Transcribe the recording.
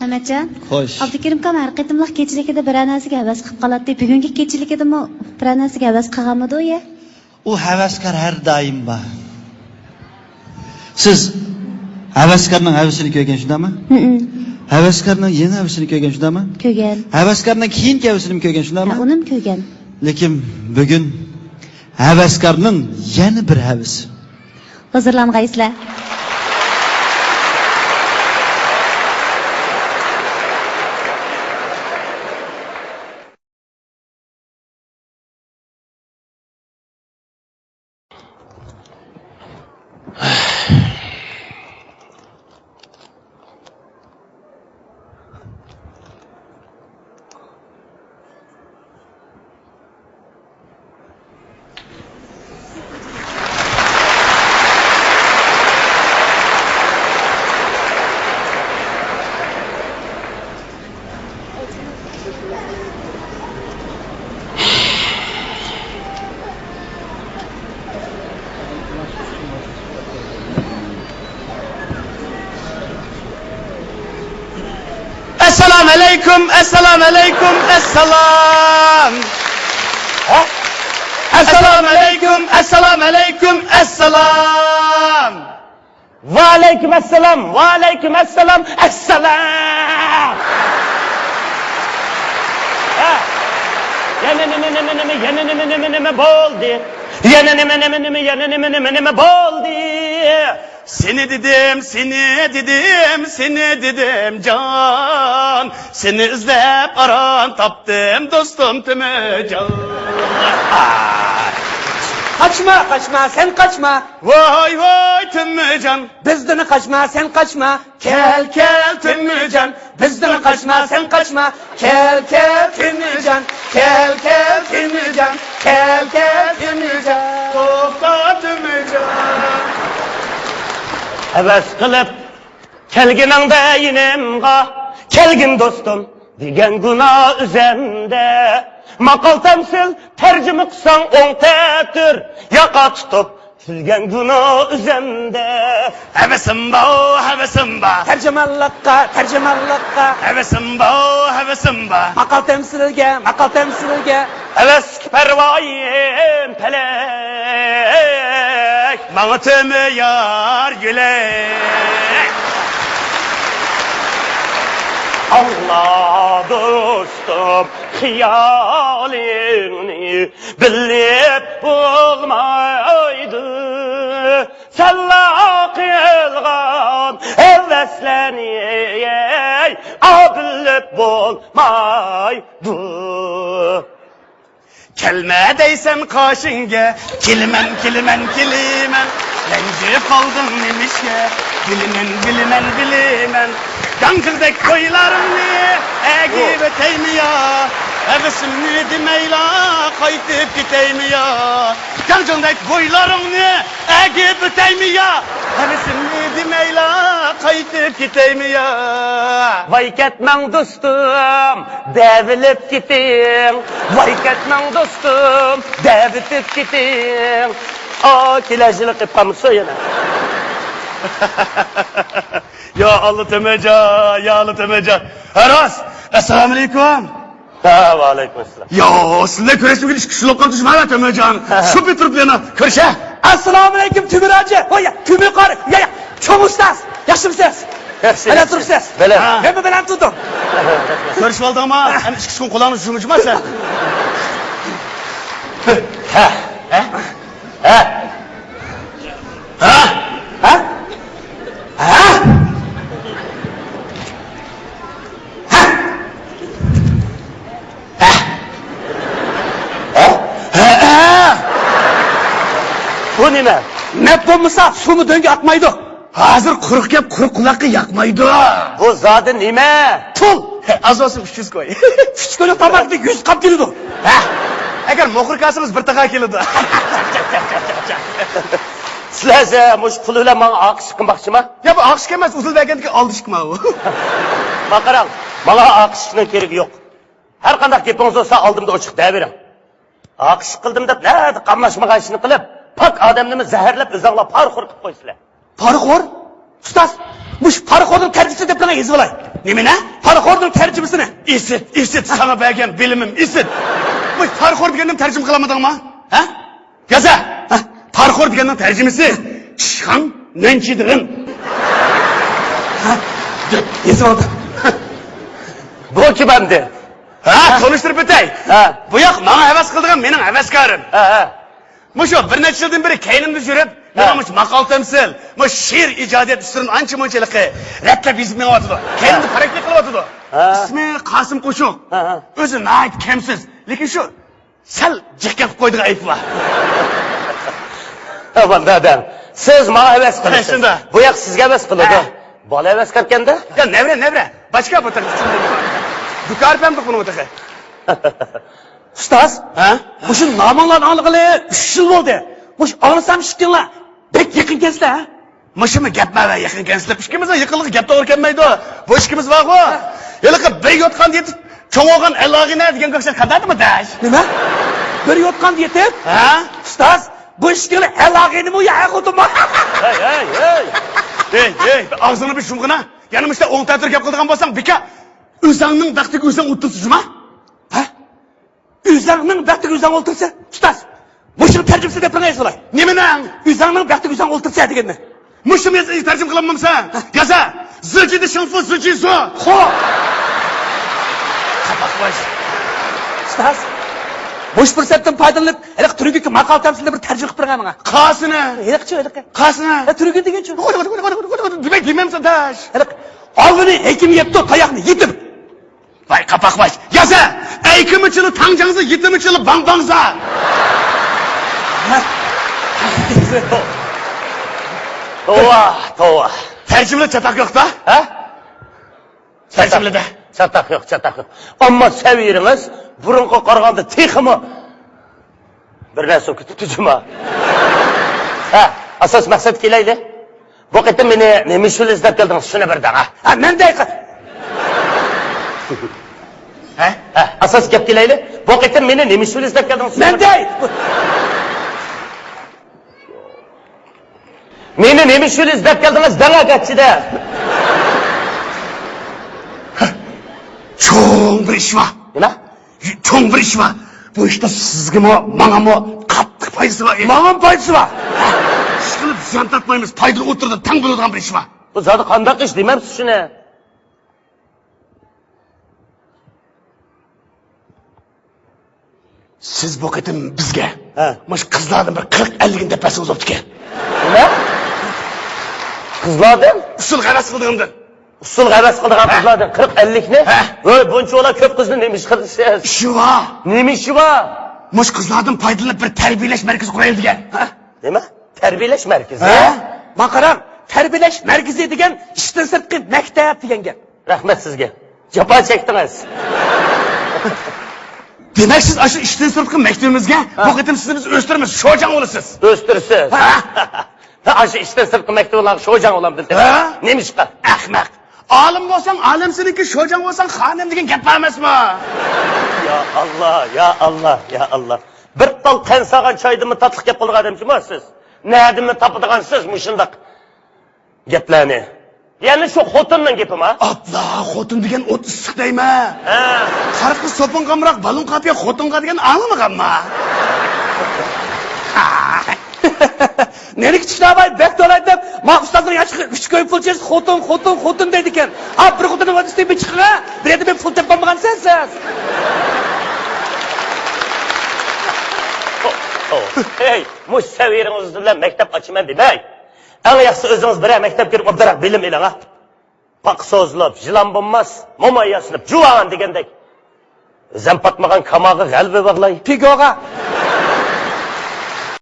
Ahmetcan. Xo'sh. Abdukerim kam har qitimliq kechiligida bir narsaga havas qilib qoladi. Bugungi kechiligidami bir narsaga havas qilganmidi u ya? U havaskar har doim bor. Siz havaskarning havasini ko'rgan shundami? Havaskarning yangi havasini ko'rgan shundami? Ko'rgan. Havaskarning keyingi havasini ko'rgan shundami? Unim ko'rgan. Lekin bugun havaskarning yana bir havasi. Hozirlangaysizlar. Assalamu alaykum, assalamu alaykum, assalam. Assalamu alaykum, assalamu alaykum, assalam. Va alaykum assalam, va alaykum assalam, assalam. Yana nima bo'ldi? Yana nima bo'ldi? Seni dedim can. Seni izlep aran taptım dostum Tümücan. Kaçma, sen kaçma. Vay Tümücan. Bizden kaçma, sen kaçma. Kel Tümücan. Bizden kaçma, sen kaçma. Kel Tümücan. Kel Tümücan. Kel Tümücan. Topla Tümücan. Heves kılıp kelgin deyinimga, kelgin dostum degan günah üzemde. Maqal temsil tercüme kısan on tetir, yaka tutup tülgen günah üzemde. Hevesim ba. Tercümallıkka. Hevesim ba. Maqal temsilge. Heves pervayim pelek. Bana tümüyar gülek. Allah dostum hiyalini bilip bulmaydı. Salla kılgan heveslerini bilip bulmaydı. Kelme deysen kaşınge, kilimen. Lencip kaldım imişke, bilimen. Yankıldek koylarını, gibi teymiya. Hevesimni demeyla, kaytıp giteymiya. Yankıldek koylarını, gibi teymiya. Hevesimni demeyla, kaytıp giteymiya. Vay ketmen dostum, devilip gitin. Vay ketmen dostum, devilip gitin. Kilajılık yapamı söyle. Ya Allah Temeca. Aras, assalamu alaikum. Ha, va aleykümselam. Ya sizle köreşme gidiş kişilik kaldı şu Mehmet Temecan. Şu bir turp yana, körşe. Assalamu alaikum Tümür Hacı. Oya, Tümür karı. Ya, çoğuştaz. Yaşımsız. Hele durupsuz. Böyle. Ben mi belen tuttum? Körşü oldu ama, hem iş kişinin kulağını şumucuma sen. Bu ne? Ne bulmuşsa sumu döngü atmaydı. Hazır kuruk yap, kuruk kulakı yakmaydı. Bu zaten nime? Tul. Az olsun 300 koy. Küçük öyle tabakta 100 kap geliyordu. Eğer mokur kalsanız bir taka geliyordu. Sizlerse muş puluyla bana akış çıkınmakçıma. Ya bu akış gelmez, usul vergendeki aldı çıkma o. Bakaram, bana akışının gereği yok. Her kandak gepiniz olsa aldım da o çıktı verim. Akış kıldım da nerede kamlaşmağa işini kılıp, pak adamını zehirlep, özağla parkur kılıp koysunlar. Faruk var. Ustas, Muş paraxodun tercümesi dep bana yazıp olay. Neme ne? Paraxodun tercümesini. İsit sana bergen bilimim, isit. Muş paraxod degandan tercüme kılamadın mı? Ha? Yaza. Ha? Paraxod degandan tercümesi. Şan nençidirin. Ha? Yazıp oldu. Bu ki bende. Ha, konuşturup ötey. Ha. Bu yok, bana heves kıldığım benim heveskarım. Ha. Muşu bir neçe yıldan beri keynimde jürüp, muş makal temsil, muş şiir icat et üstürün anca munçalıkı, retlep izmeye atıdı. Keynimde paraklik kılıp atıdı. İsmi Kasım Koşuk. Özü nait kemsiz. Lekin şu, sel cekep koyduğu ayıp var. Aman dadam, siz bana heves kılıyorsunuz. Bu yok sizge heves kılıyordu. Bana heves kılırken de? Ya nevre. Başka bu takı. Dükar ben bu konu takı. Ustaz, bu şu namanlar alıgılı 3 yıl oldu. Bu şu ağlasam şıkkınla, pek yakın kensile ha? Mışımı gepme ve yakın kensile, işkimizden yakınlık gep doğru kelmeydi o. Bu işkimiz var o. Yılıkı bir yotkan diyeti, çoğun oğan el-ağına diyen göksen kadardı mı daş? Nime? Bir yotkan diyeti? Ustaz, bu işkini el-ağını mı yağı kudu mu? Hey, ağzını bir şumgına. Yanımışta 10 tatır gep kıldığın bolsan, bika, üzanın daktik üzan uttursuz mu? Üzanın baktık üzan oltursa, ustaz. Muşum tercümesi de bana yazılay. Neme ne? Üzanın baktık üzan oltursa degan mi? Muşum tercüm kılamamsa, yaza. Zıcıdı şanfı zıcı su. Ho! Kapak baş. Ustaz. Muş fırsattan faydalanıp, elek türügü makal temsilde bir tercüm kıp bırgan bana. Kasına. Kasına. Türügü degen şu. Demek bilmemsin taş. Elek, algını hekim yepti, tayakını yitip. Vay kapak baş. Yaza. Eykimi çılı tangcanızı, yitimi çılı bangbanza. Tova. Tercümle çatak yok da? Ha? Tercümle de. Çatak yok. Ama seviriniz, burunku qarğandı tiximi. Bir narsa kütüp tücüma. Ha, asas maksat keleydi. Bu qitim meni nemişul izlep keldiniz, şunu birden ha. Ha, men de asas gap keleydi. Bu qitim meni nemişul izlep keldiniz. Men de meni nemişul izlep keldiniz dana kaççıda. Çoğun bir iş var. Ne? Çoğun bir iş var. Bu işte sizge mi, bana mı katlı payısı var. Bana payısı var. Sıkılıp ziyan tatmayımız, paydır oturdu, tam bulunduğun bir iş var. Bu zaten kandak iş demem şuna. Siz bu ketim bizge, maş kızlardan bir 40-50 gün tepesi uzaptı ki. Ne? Kızlardan? Usul gayret kıldığımdan. Usul gayret kıldığım kızlardan 40-50 ne? Böyle bunca ola köp kızını neymiş kızısınız? İşi var. Neymiş işi var? Maş kızlardan faydalanıp bir terbiyeleş merkezi kurayım diye. Değil mi? Terbiyeleş merkezi. Makaram, terbiyeleş merkezi degen, işten sırtkı mektep degen gel. Rahmet sizge. Capa çektiniz. Demek siz aşı işten sırtkı mektebimizge, bu ketim sizimiz östürümüz, şocan olursunuz. Östürürsünüz. Aşı işten sırtkı mektebi olan şocan olam dedi. Neymiş ki? Ahmak. Alim olsan, alim seninki, şocan olsan, hanem degen gep vermez mi? Ya Allah. Bir tal tensagan çaydımı tatlık gep kıldık adamcı mı siz? Nədimi tapıdığan siz muşundak geplerini. Yani şu xotunun gepim ha? Abla, xotun degen ot ısık deyme. Karıklı sopun kamırak, balon kapıya xotunga degen anlamagan mı? Neni küçük abay, bek dolaydı deyip, ma ustazın yaşıkı 3 köy pul çeriz, xotun deydiken. Bir xotunun vadı üstüne bir çıkın ha, bir yerde ben pul tepamıgan sensiz. Hey, muş seviriniz bilen mektep açımen demey. En yaxşı özünüz bire mektep girip obdarak bilim ilin ha. Pak sozlup, jilan bulmaz, mumay yaşınıp, juvan degendek. Özem patmagan kamağı galbi bağlay. Peki oğa.